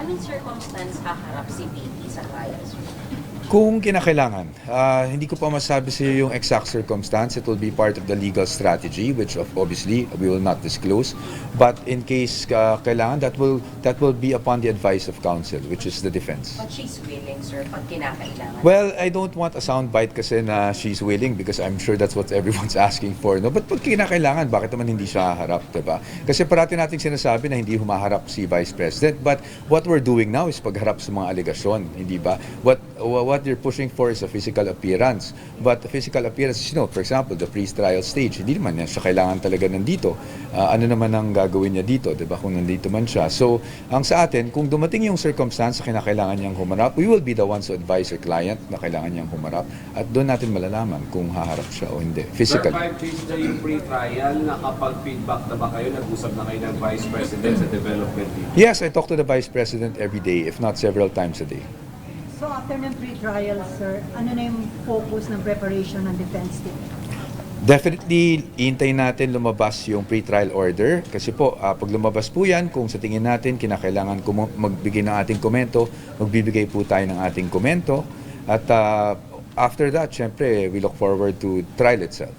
anong circumstance haharap si VP sa trial, sir? Kung kinakailangan, hindi ko pa masabi sa iyo yung exact circumstance. It will be part of the legal strategy, which obviously we will not disclose. But in case kailangan, that will be upon the advice of counsel, which is the defense. But she's willing, sir, pag kinakailangan. Well, I don't want a soundbite kasi na she's willing because I'm sure that's what everyone's asking for. No? But pag kinakailangan, bakit naman hindi siya haharap, diba? Kasi parati nating sinasabi na hindi humaharap si Vice President. But what we're doing now is pagharap sa mga alegasyon, hindi ba? What they're pushing for is a physical appearance. But the physical appearance, for example, the pre-trial stage, hindi naman siya kailangan talaga nandito. Ano naman ang gagawin niya dito, diba? Kung nandito man siya. So, ang sa atin, kung dumating yung circumstance na kinakailangan niyang humarap, we will be the ones to advise our client na kailangan niyang humarap at doon natin malalaman kung haharap siya o hindi. Physical. Sir, 5 days na yung pre-trial, nakapag-feedback na ba kayo? Nag-usap na kayo ng Vice President sa development team? Yes, I talk to the Vice President every day, if not several times a day. So after ng pre-trial, sir, ano na yung focus ng preparation ng defense team? Definitely, iintayin natin lumabas yung pre-trial order kasi po, pag lumabas po yan, kung sa tingin natin kinakailangan magbigay ng ating komento, magbibigay po tayo ng ating komento at after that, syempre, we look forward to trial itself.